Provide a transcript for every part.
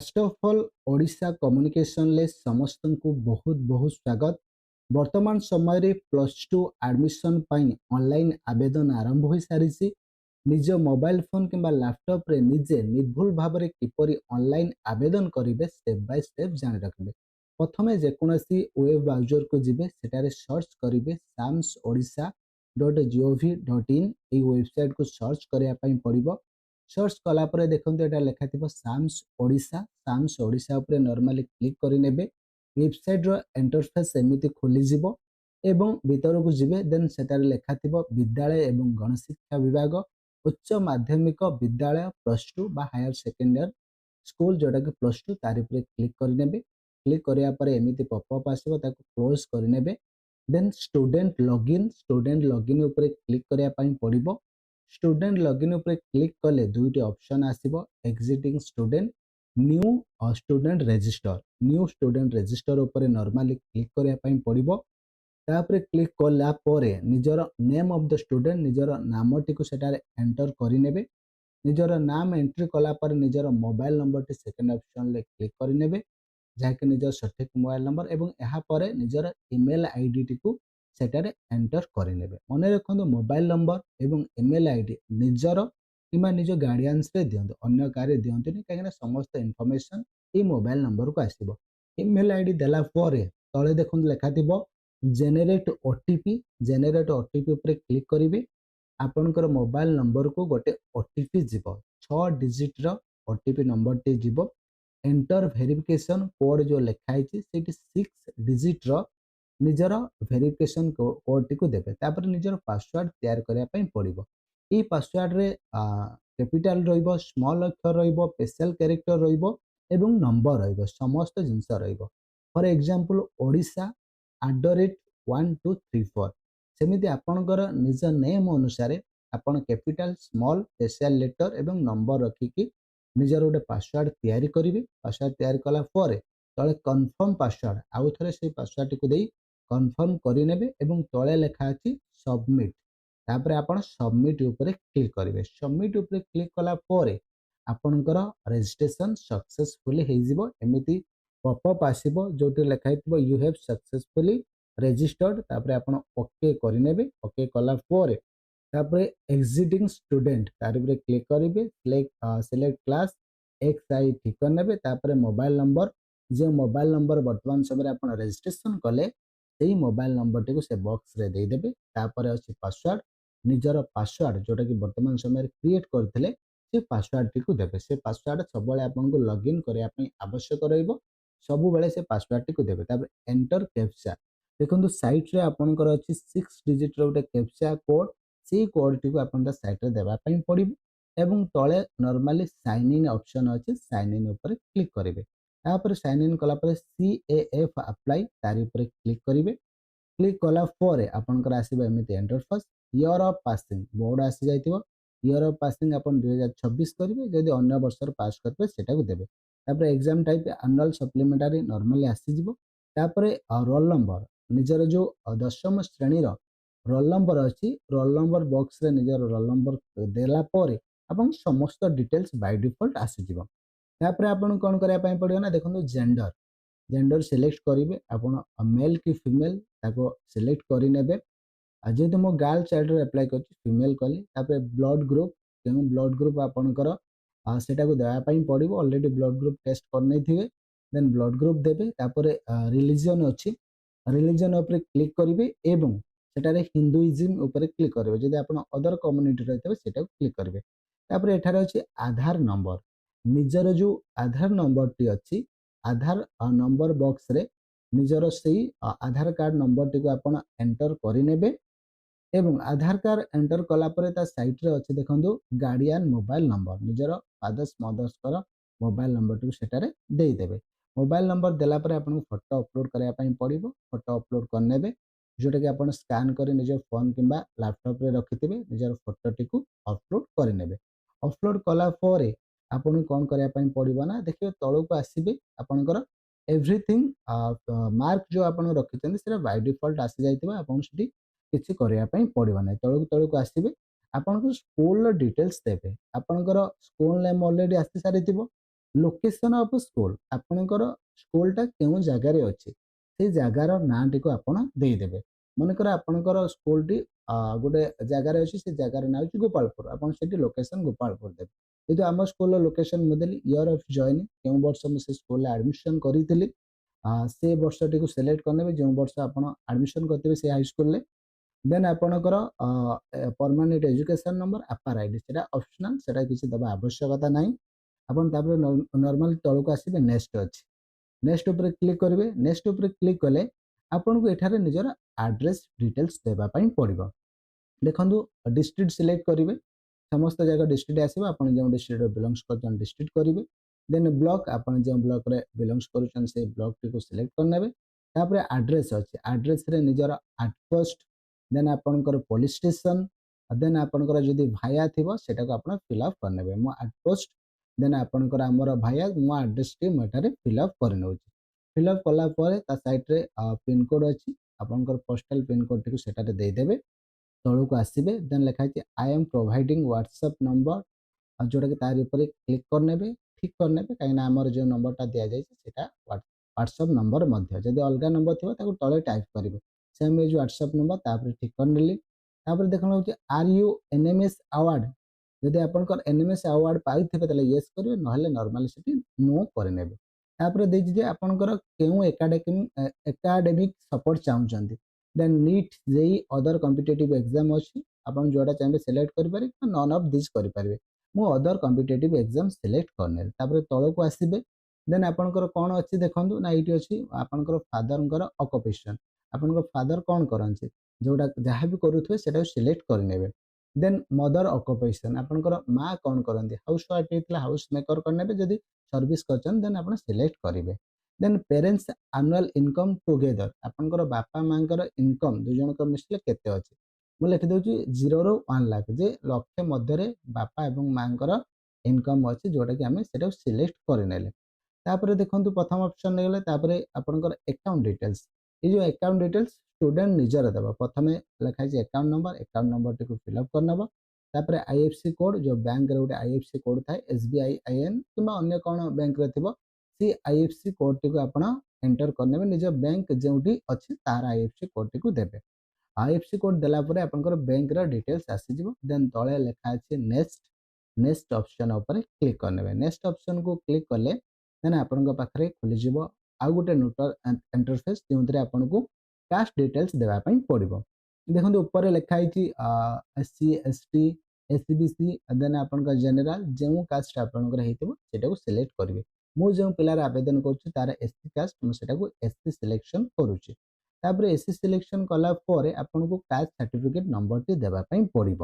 First of all Odisha communication ले समस्त को बहुत बहुत स्वागत। वर्तमान समय रे प्लस टू एडमिशन पाई ऑनलाइन आवेदन आरंभ हो सारी। निज मोबाइल फोन किंबा लैपटॉप रे निजे निर्भुल भाव में किपरि ऑनलाइन आवेदन करेंगे स्टेप बाय स्टेप जान रखिए। प्रथमे जेकोसी वेब ब्राउजर को जिबे सेटारे सर्च करेंगे samsodisha.gov.in वेबसाइट को सर्च करने पड़ो। सर्च कलापर देखो यहाँ लिखा थी साम्स ओडिशा उपर नॉर्मली क्लिक करेंगे। वेबसाइट रो इंटरफेस एमती खोलीज एवं भीतर को जिबे देन सेटार लिखा थी विद्यालय एवं गणशिक्षा विभाग उच्च माध्यमिक विद्यालय प्लस टू बा हायर सेकेंडरी स्कूल जोटा कि प्लस टू तार क्लिक करेंगे। क्लिक करापर एमती पॉपअप आसो क्लोज करेंगे। देन स्टूडेंट लॉगिन उपर क्लिक करने पड़ो। स्टूडेंट लॉगिन उपर क्लिक कले दुईटी ऑप्शन आसीबो existing student new student register उपर नॉर्मली क्लिक करने पड़ो। तापर क्लिक कला परे निजर नेम ऑफ द स्टूडेंट निजर नामटी को सेटारे एंटर करेंगे। निजर नाम एंट्री कला पर निजर mobile number T second option ले क्लिक करेंगे जहाँकि निजर सठिक मोबाइल नंबर एवं यहाँ पर निजर ईमेल आईडी टी को सेटारे एंटर करेंगे। मन रखु मोबाइल नंबर एवं ईमेल आईडी निजर कि निज गार्डियंस रे दिंतु अन्य कार्य दिंतुनि कहीं समस्त इनफॉरमेशन ये मोबाइल नंबर को आसो। ईमेल आईडी देला तले देखो लिखा थी जेनेरेट ओटीपी उपर क्लिक करेंगे। आपणकर मोबाइल नंबर को गोटे ओटीपी जीव 6 डिजिट रो ओटीपी नंबर टी जीव। एंटर वेरिफिकेशन कोड जो लिखाई 6 डिजिट रो निजर वेरिफिकेशन कोड टी को देबे। तापर निजर पासवर्ड तैयार करने पड़ो। ये पासवर्ड रे कैपिटल रहिबो स्मॉल अक्षर रहिबो स्पेशल कैरेक्टर रहिबो एवं नंबर रहिबो समस्त जिंस रहिबो। फॉर एग्जांपल ओडिशा @1234 सेमिति आपणकर निज नेम अनुसार आपण कैपिटल स्मॉल स्पेशल लेटर एवं नंबर रखिकी निजर गोटे पासवर्ड तैयारी करेंगे। पासवर्ड तैयारी कला तले कन्फर्म पासवर्ड आउ थे से पासवर्ड टी दे कन्फर्म करेंगे एवं तले लिखा अच्छी सबमिट। तापर आपण सबमिट उपर क्लिक करेंगे। सबमिट उपर क्लिक कला आपणकर रजिस्ट्रेशन सक्सेसफुली हो एमती पॉपअप आसीबो जोटी लिखाई यू हैव सक्सेसफुली रजिस्टर्ड। तापर आपण ओके करेंगे। ओके कला तापर एग्जिटिंग स्टूडेंट तार क्लिक करेंगे। सिलेक्ट क्लास एक्स आई ठीक करने। तापर मोबाइल नंबर जो मोबाइल नंबर वर्तमान समय आप रजिस्ट्रेशन कले से मोबाइल नंबर टी से बॉक्स रे देदेवे। तापर अच्छी पासवर्ड निजर पासवर्ड जोटा कि वर्तमान समय क्रिएट करते से पासवर्ड टी को देवे। से पासवर्ड सब आपको लॉगिन करने आवश्यक रहिबो सब बेले से पासवर्ड टी को देवे। तापर एंटर कैप्चा देखो साइट रे आपनकर अच्छी 6 डिजिट रो गोटे कैप्चा कोड से कोड टी को आपन साइट रे देबा पई पड़िबो एवं तले नॉर्मली साइन इन ऑप्शन अच्छे साइन इन ऊपर क्लिक करेंगे। तापर साइन इन कला CAF अप्लाई तार ऊपर क्लिक करेंगे। क्लिक कला आपनकर आसीबो एमिति interface year of passing board आसी जाइतिबो। ईयर ऑफ पासिंग अपन 2026 करेंगे जदि अन्य वर्षर पास करबे सेटा को देबे। तापर exam type annual supplementary normally आसी जिवो। तापर रोल नंबर निजर जो दशम श्रेणी रोल नंबर अच्छी रोल नंबर बॉक्स रे निजर रोल नंबर देला अपन समस्त डिटेल्स बाय डिफॉल्ट आसीजिवो। तापर आपन कोन करया पई पड़ियो ना देखो जेंडर सिलेक्ट करेंगे। आपण मेल कि फीमेल ताको सिलेक्ट करि नेबे। जेहेतु मो गर्ल चाइल्ड अप्लाई कर फीमेल कली। तापर ब्लड ग्रुप क्यों ब्लड ग्रुप आपणकर सेटा को देवा पई पड़िबो। ऑलरेडी ब्लड ग्रुप टेस्ट कर नै थिबे देन ब्लड ग्रुप देबे। तापर रिलीजन अछि रिलीजन ऊपर क्लिक करेंगे एवं सेटारे हिंदुइज्म ऊपर क्लिक करेंगे। जदि आपण अदर कम्युनिटी रहितबे सेटा को क्लिक करेंगे। तापर एठार अच्छी आधार नंबर निजर जो आधार नंबर टी अच्छी आधार नंबर बॉक्स रे निजर से आधार कार्ड नंबर टी को आपण एंटर करेंगे एवं आधार कार्ड एंटर कला साइट रे अच्छे देखो गार्डियन मोबाइल नंबर निजर फादर्स मदर्स मोबाइल नंबर टी सेटारे देदेवे। मोबाइल नंबर देला आपको फोटो अपलोड करने पड़ो। फोटो अपलोड करने जोटा कि आप स्कान कर निज फोन कि लैपटॉप रे रखिथे निजर फोटो टी को अपलोड करेंगे। अपलोड कला आपन कौन करने पड़ो ना देखिए तौक को आसबे आपंकर एवरीथिंग मार्क जो आप रखिंट बाय डिफॉल्ट आसी जाइए किसी करने पड़ो ना। तौक आसबे आपन स्कूल डिटेल्स देवे। आपंकर स्कूल नेम ऑलरेडी आसी सारी ଲୋକେସନ୍ ଅଫ୍ ସ୍କୁଲ, ଆପଣଙ୍କର ସ୍କୁଲଟା କେଉଁ ଜାଗାରେ ଅଛି ସେଇ ଜାଗାର ନାଁଟିକୁ ଆପଣ ଦେଇଦେବେ। ମନେକର ଆପଣଙ୍କର ସ୍କୁଲଟି ଗୋଟେ ଜାଗାରେ ଅଛି, ସେ ଜାଗାର ନାଁ ହେଉଛି ଗୋପାଳପୁର, ଆପଣ ସେଠି ଲୋକେସନ୍ ଗୋପାଳପୁର ଦେବେ। କିନ୍ତୁ ଆମ ସ୍କୁଲର ଲୋକେସନ୍ ମୁଁ ଦେଲି ଇୟର୍ ଅଫ୍ ଜଏନିଂ, କେଉଁ ବର୍ଷ ମୁଁ ସେ ସ୍କୁଲରେ ଆଡ଼ମିସନ୍ କରିଥିଲି, ସେ ବର୍ଷଟିକୁ ସିଲେକ୍ଟ କରିନେବେ ଯେଉଁ ବର୍ଷ ଆପଣ ଆଡ଼ମିସନ୍ କରିଥିବେ ସେ ହାଇସ୍କୁଲରେ। ଦେନ୍ ଆପଣଙ୍କର ପରମାନେଣ୍ଟ ଏଜୁକେସନ୍ ନମ୍ବର, ଆପାର ଆଇଡି, ସେଟା ଅପସନାଲ୍, ସେଟା କିଛି ଦେବା ଆବଶ୍ୟକତା ନାହିଁ। ଆପଣ ତାପରେ ନର୍ମାଲି ତଳକୁ ଆସିବେ, ନେକ୍ସଟ ଅଛି, ନେକ୍ସଟ ଉପରେ କ୍ଲିକ୍ କରିବେ। ନେକ୍ସଟ ଉପରେ କ୍ଲିକ୍ କଲେ ଆପଣଙ୍କୁ ଏଠାରେ ନିଜର ଆଡ୍ରେସ୍ ଡିଟେଲ୍ସ ଦେବା ପାଇଁ ପଡ଼ିବ। ଦେଖନ୍ତୁ ଡିଷ୍ଟ୍ରିକ୍ଟ ସିଲେକ୍ଟ କରିବେ, ସମସ୍ତ ଜାଗା ଡିଷ୍ଟ୍ରିକ୍ଟ ଆସିବ, ଆପଣ ଯେଉଁ ଡିଷ୍ଟ୍ରିକ୍ଟରେ ବିଲଙ୍ଗସ୍ କରୁଛନ୍ତି ଡିଷ୍ଟ୍ରିକ୍ଟ କରିବେ। ଦେନ୍ ବ୍ଲକ, ଆପଣ ଯେଉଁ ବ୍ଲକରେ ବିଲଙ୍ଗସ୍ କରୁଛନ୍ତି ସେଇ ବ୍ଲକଟିକୁ ସିଲେକ୍ଟ କରିନେବେ। ତାପରେ ଆଡ୍ରେସ୍ ଅଛି, ଆଡ୍ରେସ୍ରେ ନିଜର ଆଡ୍ପୋଷ୍ଟ, ଦେନ୍ ଆପଣଙ୍କର ପୋଲିସ ଷ୍ଟେସନ, ଦେନ୍ ଆପଣଙ୍କର ଯଦି ଭାୟା ଥିବ ସେଟାକୁ ଆପଣ ଫିଲ୍ଅପ୍ କରିନେବେ। ମୋ ଆଡ୍ପୋଷ୍ଟ, ଦେନ୍ ଆପଣଙ୍କର ଆମର ଭାୟା, ମୋ ଆଡ୍ରେସଟି ମୁଁ ଏଠାରେ ଫିଲ୍ଅପ୍ କରିନେଉଛି। ଫିଲ୍ଅପ୍ କଲା ପରେ ତା ସାଇଟ୍ରେ ପିନକୋଡ୍ ଅଛି, ଆପଣଙ୍କର ପୋଷ୍ଟାଲ ପିନକୋଡ୍ଟିକୁ ସେଠାରେ ଦେଇଦେବେ। ତଳକୁ ଆସିବେ, ଦେନ୍ ଲେଖା ହେଇଛି ଆଇ ଏମ୍ ପ୍ରୋଭାଇଡିଂ ହ୍ୱାଟ୍ସଆପ୍ ନମ୍ବର, ଯେଉଁଟାକି ତାରି ଉପରେ କ୍ଲିକ୍ କରିନେବେ, ଠିକ୍ କରିନେବେ, କାହିଁକିନା ଆମର ଯେଉଁ ନମ୍ବରଟା ଦିଆଯାଇଛି ସେଇଟା ହ୍ୱାଟ୍ସଆପ୍ ନମ୍ବର ମଧ୍ୟ, ଯଦି ଅଲଗା ନମ୍ବର ଥିବ ତାକୁ ତଳେ ଟାଇପ୍ କରିବେ। ସେମ୍ ଏଜ୍ ହ୍ୱାଟ୍ସଆପ୍ ନମ୍ବର, ତାପରେ ଠିକ୍ କରିନେଲି। ତାପରେ ଦେଖନ୍ତୁ ହେଉଛି ଆର୍ ୟୁ ଏନ୍ଏମ୍ଏସ୍ ଆୱାର୍ଡ଼, ଯଦି ଆପଣଙ୍କର ଏନ୍ଏମ୍ଏସ୍ ଆୱାର୍ଡ଼ ପାଇଥିବେ ତାହେଲେ ୟେସ୍ କରିବେ, ନହେଲେ ନର୍ମାଲି ସେଠି ନୋ କରିନେବେ। ତାପରେ ଦେଇଛି ଯେ ଆପଣଙ୍କର କେଉଁ ଏକାଡେମିକ୍ ସପୋର୍ଟ ଚାହୁଁଛନ୍ତି, ଦେନ୍ ନିଟ୍, ଜେଇ, ଅଦର କମ୍ପିଟେଟିଭ୍ ଏକ୍ଜାମ୍ ଅଛି, ଆପଣ ଯେଉଁଟା ଚାହିଁବେ ସିଲେକ୍ଟ କରିପାରିବେ, ନନ୍ ଅଫ୍ ଦିସ୍ କରିପାରିବେ। ମୁଁ ଅଦର କମ୍ପିଟେଟିଭ୍ ଏକ୍ଜାମ୍ ସିଲେକ୍ଟ କରିନେଲି। ତାପରେ ତଳକୁ ଆସିବେ, ଦେନ୍ ଆପଣଙ୍କର କ'ଣ ଅଛି ଦେଖନ୍ତୁ, ନା ଏଇଠି ଅଛି ଆପଣଙ୍କର ଫାଦରଙ୍କର ଅକୁପେସନ୍, ଆପଣଙ୍କ ଫାଦର କ'ଣ କରନ୍ତି, ଯେଉଁଟା ଯାହା ବି କରୁଥିବେ ସେଟାକୁ ସିଲେକ୍ଟ କରିନେବେ। ଦେନ୍ ମଦର ଅକୁପେସନ୍, ଆପଣଙ୍କର ମା କ'ଣ କରନ୍ତି, ହାଉସ୍ ୱାଇଫ୍ ହେଇଥିଲା ହାଉସ୍ ମେକର କରିନେବେ, ଯଦି ସର୍ଭିସ୍ କରିଛନ୍ତି ଦେନ୍ ଆପଣ ସିଲେକ୍ଟ କରିବେ। ଦେନ୍ ପ୍ୟାରେଣ୍ଟସ୍ ଆନୁଆଲ୍ ଇନକମ୍ ଟୁଗେଦର, ଆପଣଙ୍କର ବାପା ମାଙ୍କର ଇନକମ୍ ଦୁଇ ଜଣଙ୍କ ମିଶିଲେ କେତେ ଅଛି, ମୁଁ ଲେଖିଦେଉଛି 0ରୁ 1 ଲାଖ, ଯେ ଲକ୍ଷେ ମଧ୍ୟରେ ବାପା ଏବଂ ମାଙ୍କର ଇନକମ୍ ଅଛି, ଯେଉଁଟାକି ଆମେ ସେଟାକୁ ସିଲେକ୍ଟ କରିନେଲେ। ତାପରେ ଦେଖନ୍ତୁ ପ୍ରଥମ ଅପସନ୍ ନେଇଗଲେ, ତାପରେ ଆପଣଙ୍କର ଆକାଉଣ୍ଟ ଡିଟେଲ୍ସ, এই ଯେଉଁ ଆକାଉଣ୍ଟ ଡିଟେଲ୍ସ ଷ୍ଟୁଡେଣ୍ଟ ନିଜର ଦେବ। ପ୍ରଥମେ ଲେଖା ହେଇଛି ଆକାଉଣ୍ଟ ନମ୍ବରଟିକୁ ଫିଲ୍ଅପ୍ କରିନେବ। ତାପରେ ଆଇଏଫ୍ସି କୋଡ୍, ଯେଉଁ ବ୍ୟାଙ୍କରେ ଗୋଟେ ଆଇଏଫ୍ସି କୋଡ୍ ଥାଏ, ଏସବିଆଇ, ଆଇଏନ୍ କିମ୍ବା ଅନ୍ୟ କ'ଣ ବ୍ୟାଙ୍କରେ ଥିବ, ସେ ଆଇଏଫ୍ସି କୋଡ୍ଟିକୁ ଆପଣ ଏଣ୍ଟର କରିନେବେ। ନିଜ ବ୍ୟାଙ୍କ ଯେଉଁଠି ଅଛି ତାର ଆଇଏଫ୍ସି କୋଡ୍ଟିକୁ ଦେବେ। ଆଇଏଫ୍ସି କୋଡ୍ ଦେଲା ପରେ ଆପଣଙ୍କର ବ୍ୟାଙ୍କର ଡିଟେଲ୍ସ ଆସିଯିବ। ଦେନ୍ ତଳେ ଲେଖା ଅଛି ନେକ୍ସଟ, ନେକ୍ସଟ ଅପସନ୍ ଉପରେ କ୍ଲିକ୍ କରିନେବେ। ନେକ୍ସଟ ଅପସନ୍କୁ କ୍ଲିକ୍ କଲେ ଦେନ୍ ଆପଣଙ୍କ ପାଖରେ ଖୋଲିଯିବ ଆଉ ଗୋଟେ ନୋଟର ଇଣ୍ଟରଫେସ୍, ଯେଉଁଥିରେ ଆପଣଙ୍କୁ କାଷ୍ଟ ଡିଟେଲ୍ସ ଦେବା ପାଇଁ ପଡ଼ିବ। ଦେଖନ୍ତୁ ଉପରେ ଲେଖା ହେଇଛି ଏସସି, ଏସଟି, ଏସସିବିସି, ଦେନ୍ ଆପଣଙ୍କ ଜେନେରାଲ, ଯେଉଁ କାଷ୍ଟ ଆପଣଙ୍କର ହେଇଥିବ ସେଟାକୁ ସିଲେକ୍ଟ କରିବେ। ମୁଁ ଯେଉଁ ପିଲାର ଆବେଦନ କରୁଛି ତାର ଏସସି କାଷ୍ଟ, ମୁଁ ସେଟାକୁ ଏସସି ସିଲେକ୍ସନ୍ କରୁଛି। ତାପରେ ଏସସି ସିଲେକ୍ସନ୍ କଲା ପରେ ଆପଣଙ୍କୁ କାଷ୍ଟ ସାର୍ଟିଫିକେଟ୍ ନମ୍ବରଟି ଦେବା ପାଇଁ ପଡ଼ିବ।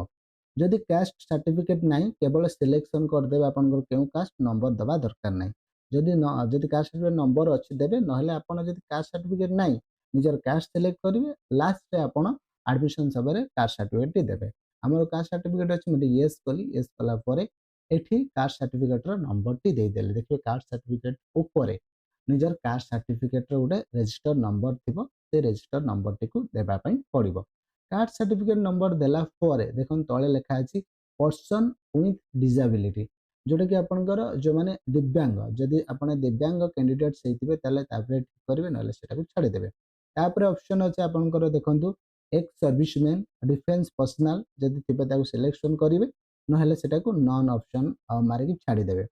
ଯଦି କାଷ୍ଟ ସାର୍ଟିଫିକେଟ୍ ନାହିଁ, କେବଳ ସିଲେକ୍ସନ୍ କରିଦେବେ ଆପଣଙ୍କର କେଉଁ କାଷ୍ଟ, ନମ୍ବର ଦେବା ଦରକାର ନାହିଁ। ଯଦି କାଷ୍ଟ ସାର୍ଟିଫିକେଟ୍ ନମ୍ବର ଅଛି ଦେବେ, ନହେଲେ ଆପଣ ଯଦି କାଷ୍ଟ ସାର୍ଟିଫିକେଟ୍ ନାହିଁ ନିଜର କାଷ୍ଟ ସିଲେକ୍ଟ କରିବେ, ଲାଷ୍ଟରେ ଆପଣ ଆଡମିସନ୍ ସମୟରେ କାଷ୍ଟ ସାର୍ଟିଫିକେଟ୍ଟି ଦେବେ। ଆମର କାଷ୍ଟ ସାର୍ଟିଫିକେଟ୍ ଅଛି, ମୁଁ ୟେସ୍ କଲି, ୟେସ୍ କଲା ପରେ ଏଠି କାଷ୍ଟ ସାର୍ଟିଫିକେଟ୍ର ନମ୍ବରଟି ଦେଇଦେଲି। ଦେଖିବେ କାଷ୍ଟ ସାର୍ଟିଫିକେଟ୍ ଉପରେ ନିଜର କାଷ୍ଟ ସାର୍ଟିଫିକେଟ୍ର ଗୋଟେ ରେଜିଷ୍ଟର ନମ୍ବର ଥିବ, ସେ ରେଜିଷ୍ଟର ନମ୍ବରଟିକୁ ଦେବା ପାଇଁ ପଡ଼ିବ। କାଷ୍ଟ ସାର୍ଟିଫିକେଟ୍ ନମ୍ବର ଦେଲା ପରେ ଦେଖନ୍ତୁ ତଳେ ଲେଖା ଅଛି ପର୍ସନ୍ ୱିଥ୍ ଡିସାବିଲିଟି, ଯେଉଁଟାକି ଆପଣଙ୍କର ଯେଉଁମାନେ ଦିବ୍ୟାଙ୍ଗ, ଯଦି ଆପଣ ଦିବ୍ୟାଙ୍ଗ କ୍ୟାଣ୍ଡିଡେଟ୍ସ ହେଇଥିବେ ତାହେଲେ ତାପରେ ଠିକ୍ କରିବେ, ନହେଲେ ସେଟାକୁ ଛାଡ଼ିଦେବେ। ତାପରେ ଅପସନ୍ ଅଛି ଆପଣଙ୍କର ଦେଖନ୍ତୁ ଏକ୍ସ ସର୍ଭିସମ୍ୟାନ୍, ଡିଫେନ୍ସ ପର୍ସନାଲ, ଯଦି ଥିବେ ତାକୁ ସିଲେକ୍ସନ୍ କରିବେ, ନହେଲେ ସେଟାକୁ ନନ୍ ଅପସନ୍ ମାରିକି ଛାଡ଼ିଦେବେ।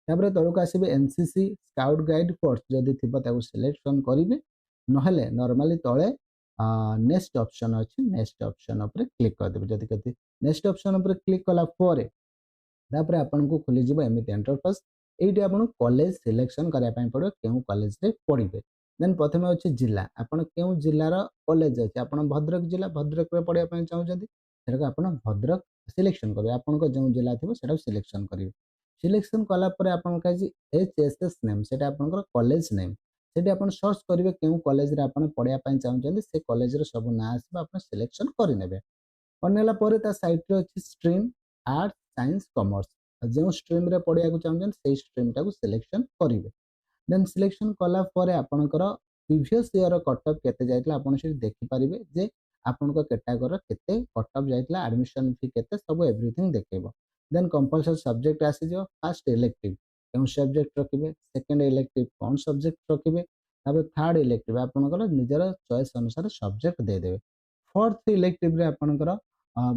ତାପରେ ତଳକୁ ଆସିବେ ଏନସିସି, ସ୍କାଉଟ୍ ଗାଇଡ୍ ଫୋର୍ସ, ଯଦି ଥିବ ତାକୁ ସିଲେକ୍ସନ୍ କରିବେ, ନହେଲେ ନର୍ମାଲି ତଳେ ନେକ୍ସଟ ଅପସନ୍ ଅଛି, ନେକ୍ସଟ ଅପସନ୍ ଉପରେ କ୍ଲିକ୍ କରିଦେବେ। ଯଦି ନେକ୍ସଟ ଅପସନ୍ ଉପରେ କ୍ଲିକ୍ କଲା ପରେ ତାପରେ ଆପଣଙ୍କୁ ଖୋଲିଯିବ ଏମିତି ଇଣ୍ଟରଫେସ୍। ଏଇଠି ଆପଣଙ୍କୁ କଲେଜ ସିଲେକ୍ସନ୍ କରିବା ପାଇଁ ପଡ଼ିବ, କେଉଁ କଲେଜରେ ପଢ଼ିବେ। ଦେନ୍ ପ୍ରଥମେ ଅଛି ଜିଲ୍ଲା, ଆପଣ କେଉଁ ଜିଲ୍ଲାର କଲେଜ ଅଛି, ଆପଣ ଭଦ୍ରକ ଜିଲ୍ଲା, ଭଦ୍ରକରେ ପଢ଼ିବା ପାଇଁ ଚାହୁଁଛନ୍ତି, ସେଟାକୁ ଆପଣ ଭଦ୍ରକ ସିଲେକ୍ସନ୍ କରିବେ। ଆପଣଙ୍କ ଯେଉଁ ଜିଲ୍ଲା ଥିବ ସେଟାକୁ ସିଲେକ୍ସନ୍ କରିବେ। ସିଲେକ୍ସନ୍ କଲା ପରେ ଆପଣଙ୍କ ଅଛି HSS ନେମ୍, ସେଟା ଆପଣଙ୍କର କଲେଜ ନେମ୍। ସେଠି ଆପଣ ସର୍ଚ୍ଚ କରିବେ କେଉଁ କଲେଜରେ ଆପଣ ପଢ଼ିବା ପାଇଁ ଚାହୁଁଛନ୍ତି, ସେ କଲେଜର ସବୁ ନାଁ ଆସିବ, ଆପଣ ସିଲେକ୍ସନ୍ କରିନେବେ। କରିନେଲା ପରେ ତା ସାଇଟ୍ରେ ଅଛି ଷ୍ଟ୍ରିମ୍, ଆର୍ଟସ୍, ସାଇନ୍ସ, କମର୍ସ, ଯେଉଁ ଷ୍ଟ୍ରିମ୍ରେ ପଢ଼ିବାକୁ ଚାହୁଁଛନ୍ତି ସେଇ ଷ୍ଟ୍ରିମ୍ଟାକୁ ସିଲେକ୍ସନ୍ କରିବେ। ଦେନ୍ ସିଲେକ୍ସନ୍ କଲା ପରେ ଆପଣଙ୍କର ପ୍ରିଭିୟସ୍ ଇୟର କଟଅଫ୍ କେତେ ଯାଇଥିଲା ଆପଣ ସେଠି ଦେଖିପାରିବେ, ଯେ ଆପଣଙ୍କ କେଟାଗୋରୀର କେତେ କଟଅଫ୍ ଯାଇଥିଲା, ଆଡମିସନ୍ ଫି କେତେ, ସବୁ ଏଭ୍ରିଥିଙ୍ଗ ଦେଖେଇବ। ଦେନ୍ କମ୍ପଲସରି ସବଜେକ୍ଟ ଆସିଯିବ। ଫାଷ୍ଟ ଇଲେକ୍ଟିଭ, କେଉଁ ସବଜେକ୍ଟ ରଖିବେ, ସେକେଣ୍ଡ ଇଲେକ୍ଟିଭ କ'ଣ ସବଜେକ୍ଟ ରଖିବେ, ତାପରେ ଥାର୍ଡ ଇଲେକ୍ଟିଭ ଆପଣଙ୍କର ନିଜର ଚଏସ୍ ଅନୁସାରେ ସବଜେକ୍ଟ ଦେଇଦେବେ। ଫୋର୍ଥ ଇଲେକ୍ଟିଭରେ ଆପଣଙ୍କର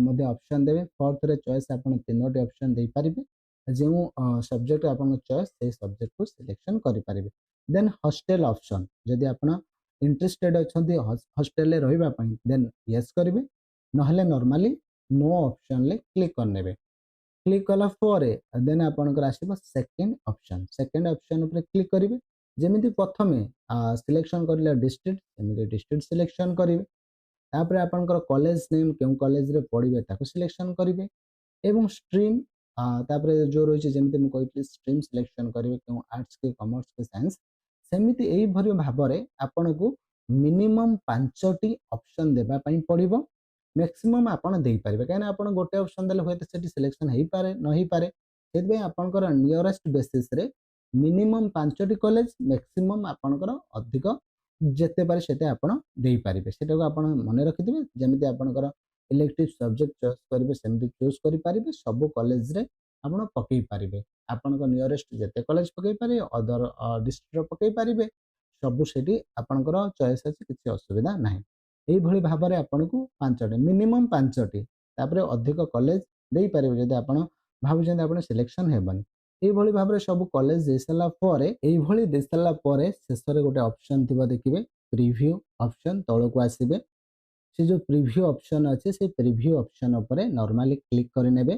ମଧ୍ୟ ଅପସନ୍ ଦେବେ। ଫୋର୍ଥରେ ଚଏସ୍ ଆପଣ 3ଟି ଅପସନ୍ ଦେଇପାରିବେ। ଯେଉଁ ସବଜେକ୍ଟ ଆପଣଙ୍କ ଚଏସ୍ ସେଇ ସବଜେକ୍ଟକୁ ସିଲେକ୍ସନ୍ କରିପାରିବେ। ଦେନ୍ ହଷ୍ଟେଲ ଅପସନ୍, ଯଦି ଆପଣ ଇଣ୍ଟରେଷ୍ଟେଡ୍ ଅଛନ୍ତି ହଷ୍ଟେଲରେ ରହିବା ପାଇଁ ଦେନ୍ ୟେସ୍ କରିବେ, ନହେଲେ ନର୍ମାଲି नो ଅପସନ୍ରେ କ୍ଲିକ୍ କରିନେବେ। କ୍ଲିକ୍ କଲା ପରେ ଦେନ୍ ଆପଣଙ୍କର ଆସିବ ସେକେଣ୍ଡ ଅପସନ୍। ସେକେଣ୍ଡ ଅପସନ୍ ଉପରେ କ୍ଲିକ୍ କରିବେ। ଯେମିତି ପ୍ରଥମେ ସିଲେକ୍ସନ୍ କରିଲେ ଡିଷ୍ଟ୍ରିକ୍ଟ, ସେମିତି ଡିଷ୍ଟ୍ରିକ୍ଟ ସିଲେକ୍ସନ୍ କରିବେ। ତାପରେ ଆପଣଙ୍କର କଲେଜ ନେମ୍, କେଉଁ କଲେଜରେ ପଢ଼ିବେ ତାକୁ ସିଲେକ୍ସନ୍ କରିବେ ଏବଂ ଷ୍ଟ୍ରିମ୍, ତାପରେ ଯେଉଁ ରହିଛି ଯେମିତି ମୁଁ କହିଥିଲି ଷ୍ଟ୍ରିମ୍ ସିଲେକ୍ସନ୍ କରିବେ, କେଉଁ ଆର୍ଟ୍ସ କି କମର୍ସ କି ସାଇନ୍ସ। ସେମିତି ଏଇଭଳି ଭାବରେ ଆପଣଙ୍କୁ ମିନିମମ୍ 5ଟି ଅପସନ୍ ଦେବା ପାଇଁ ପଡ଼ିବ। ମ୍ୟାକ୍ସିମମ୍ ଆପଣ ଦେଇପାରିବେ, କାହିଁକିନା ଆପଣ ଗୋଟେ ଅପସନ୍ ଦେଲେ ହୁଏତ ସେଠି ସିଲେକ୍ସନ୍ ହେଇପାରେ ନ ହେଇପାରେ। ସେଥିପାଇଁ ଆପଣଙ୍କର ନିୟରେଷ୍ଟ ବେସିସ୍ରେ ମିନିମମ୍ 5ଟି କଲେଜ, ମ୍ୟାକ୍ସିମମ୍ ଆପଣଙ୍କର ଅଧିକ ଯେତେ ପାରେ ସେତେ ଆପଣ ଦେଇପାରିବେ। ସେଟାକୁ ଆପଣ ମନେ ରଖିଥିବେ। ଯେମିତି ଆପଣଙ୍କର ଇଲେକ୍ଟିଭ ସବଜେକ୍ଟ ଚଏସ୍ କରିବେ ସେମିତି ଚୁଜ୍ କରିପାରିବେ। ସବୁ କଲେଜରେ ଆପଣ ପକେଇ ପାରିବେ। ଆପଣଙ୍କ ନିୟରେଷ୍ଟ ଯେତେ କଲେଜ ପକେଇ ପାରିବେ, ଅଦର ଡିଷ୍ଟ୍ରିକ୍ଟର ପକେଇ ପାରିବେ। ସବୁ ସେଠି ଆପଣଙ୍କର ଚଏସ୍ ଅଛି, କିଛି ଅସୁବିଧା ନାହିଁ। এইଭଳି ଭାବରେ ଆପଣଙ୍କୁ 5ଟି, ମିନିମମ୍ 5ଟି, ତାପରେ ଅଧିକ କଲେଜ ଦେଇପାରିବେ ଯଦି ଆପଣ ଭାବୁଛନ୍ତି ଆପଣ ସିଲେକ୍ସନ୍ ହେବନି। এইଭଳି ଭାବରେ ସବୁ କଲେଜ ଦେଇସାରିଲା ପରେ, এইଭଳି ଦେଇସାରିଲା ପରେ ଶେଷରେ ଗୋଟେ ଅପସନ୍ ଥିବ ଦେଖିବେ, ପ୍ରିଭ୍ୟୁ ଅପସନ୍। ତଳକୁ ଆସିବେ, ସେ ଯେଉଁ ପ୍ରିଭ୍ୟୁ ଅପସନ୍ ଅଛି ସେ ପ୍ରିଭ୍ୟୁ ଅପସନ୍ ଉପରେ ନର୍ମାଲି କ୍ଲିକ୍ କରିନେବେ।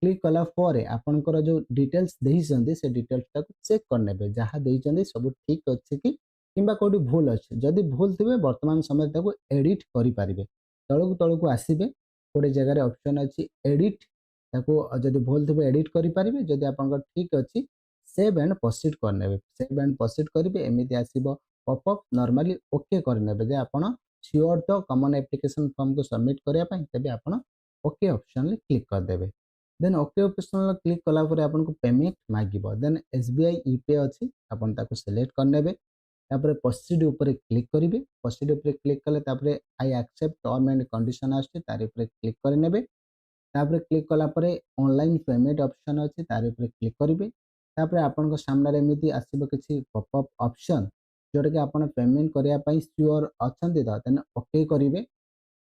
କ୍ଲିକ୍ କଲା ପରେ ଆପଣଙ୍କର ଯେଉଁ ଡିଟେଲ୍ସ ଦେଇଛନ୍ତି ସେ ଡିଟେଲ୍ସଟାକୁ ଚେକ୍ କରିନେବେ, ଯାହା ଦେଇଛନ୍ତି ସବୁ ଠିକ୍ ଅଛି କି କିମ୍ବା କେଉଁଠି ଭୁଲ ଅଛି। ଯଦି ଭୁଲ ଥିବେ ବର୍ତ୍ତମାନ ସମୟରେ ତାକୁ ଏଡ଼ିଟ୍ କରିପାରିବେ। ତଳକୁ ଆସିବେ, ଗୋଟେ ଜାଗାରେ ଅପସନ୍ ଅଛି ଏଡ଼ିଟ୍, ତାକୁ ଯଦି ଭୁଲ ଥିବ ଏଡ଼ିଟ୍ କରିପାରିବେ। ଯଦି ଆପଣଙ୍କର ଠିକ୍ ଅଛି ସେଭ୍ ଆଣ୍ଡ ପ୍ରୋସିଡ୍ କରିନେବେ। ସେଭ୍ ଆଣ୍ଡ ପ୍ରୋସିଡ୍ କରିବେ, ଏମିତି ଆସିବ ପପ୍ ଅପ୍। ନର୍ମାଲି ଓକେ କରିନେବେ ଯେ ଆପଣ ସିଓର ତ କମନ୍ ଆପ୍ଲିକେସନ୍ ଫର୍ମକୁ ସବମିଟ୍ କରିବା ପାଇଁ, ତେବେ ଆପଣ ଓକେ ଅପସନ୍ରେ କ୍ଲିକ୍ କରିଦେବେ। ଦେନ୍ ଓକେ ଅପସନ୍ରେ କ୍ଲିକ୍ କଲା ପରେ ଆପଣଙ୍କୁ ପେମେଣ୍ଟ ମାଗିବ। ଦେନ୍ SBI ଇ-ପେ ଅଛି, ଆପଣ ତାକୁ ସିଲେକ୍ଟ କରିନେବେ। ତାପରେ ପ୍ରୋସିଡ୍ ଉପରେ କ୍ଲିକ୍ କରିବେ। ପ୍ରୋସିଡ୍ ଉପରେ କ୍ଲିକ୍ କଲେ ତାପରେ I accept term and condition ଆସୁଛି, ତାରି ଉପରେ କ୍ଲିକ୍ କରିନେବେ। ତାପରେ କ୍ଲିକ୍ କଲା ପରେ ଅନଲାଇନ୍ ପେମେଣ୍ଟ ଅପସନ୍ ଅଛି, ତାରି ଉପରେ କ୍ଲିକ୍ କରିବେ। ତାପରେ ଆପଣଙ୍କ ସାମ୍ନାରେ ଏମିତି ଆସିବ କିଛି ପପ୍ ଅପସନ୍, ଯେଉଁଟାକି ଆପଣ ପେମେଣ୍ଟ କରିବା ପାଇଁ ସିଓର ଅଛନ୍ତି ତ, ଦେନ୍ ଓକେ କରିବେ।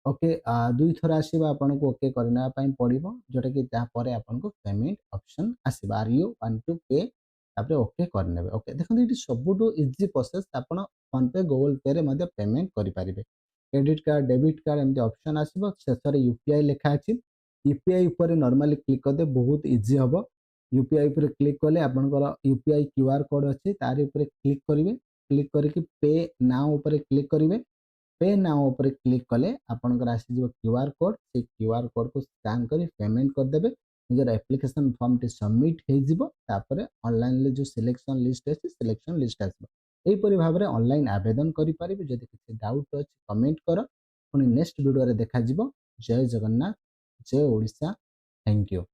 ଓକେ, 2 ଥର ଆସିବ, ଆପଣଙ୍କୁ ଓକେ କରିନେବା ପାଇଁ ପଡ଼ିବ, ଯେଉଁଟାକି ତାପରେ ଆପଣଙ୍କୁ ପେମେଣ୍ଟ ଅପସନ୍ ଆସିବ। Are you want to pay, ତାପରେ ଓକେ କରିନେବେ। ଓକେ, ଦେଖନ୍ତୁ ଏଠି ସବୁଠୁ ଇଜି ପ୍ରୋସେସ୍। ଆପଣ ଫୋନ୍ପେ, ଗୁଗଲ୍ ପେରେ ମଧ୍ୟ ପେମେଣ୍ଟ କରିପାରିବେ। କ୍ରେଡିଟ୍ କାର୍ଡ଼, ଡେବିଟ୍ କାର୍ଡ଼ ଏମିତି ଅପସନ୍ ଆସିବ। ଶେଷରେ UPI ଲେଖା ଅଛି, UPI ଉପରେ ନର୍ମାଲି କ୍ଲିକ୍ କରିଦେବେ, ବହୁତ ଇଜି ହେବ। UPI ଉପରେ କ୍ଲିକ୍ କଲେ ଆପଣଙ୍କର UPI QR କୋଡ଼୍ ଅଛି, ତାରି ଉପରେ କ୍ଲିକ୍ କରିବେ। କ୍ଲିକ୍ କରିକି ପେ ନାଓ ଉପରେ କ୍ଲିକ୍ କରିବେ। ପେ ନାଓ ଉପରେ କ୍ଲିକ୍ କଲେ ଆପଣଙ୍କର ଆସିଯିବ QR କୋଡ଼୍। ସେଇ QR କୋଡ଼୍କୁ ସ୍କାନ୍ କରି ପେମେଣ୍ଟ କରିଦେବେ। ନିଜର ଆପ୍ଲିକେସନ୍ ଫର୍ମଟି ସବମିଟ୍ ହେଇଯିବ। ତାପରେ ଅନଲାଇନ୍ରେ ଯେଉଁ ସିଲେକ୍ସନ୍ ଲିଷ୍ଟ ଅଛି ସିଲେକ୍ସନ୍ ଲିଷ୍ଟ ଆସିବ। ଏହିପରି ଭାବରେ ଅନଲାଇନ୍ ଆବେଦନ କରିପାରିବେ। ଯଦି କିଛି ଡାଉଟ୍ ଅଛି କମେଣ୍ଟ କର। ପୁଣି ନେକ୍ସଟ ଭିଡ଼ିଓରେ ଦେଖାଯିବ। ଜୟ ଜଗନ୍ନାଥ, ଜୟ ଓଡ଼ିଶା। Thank you.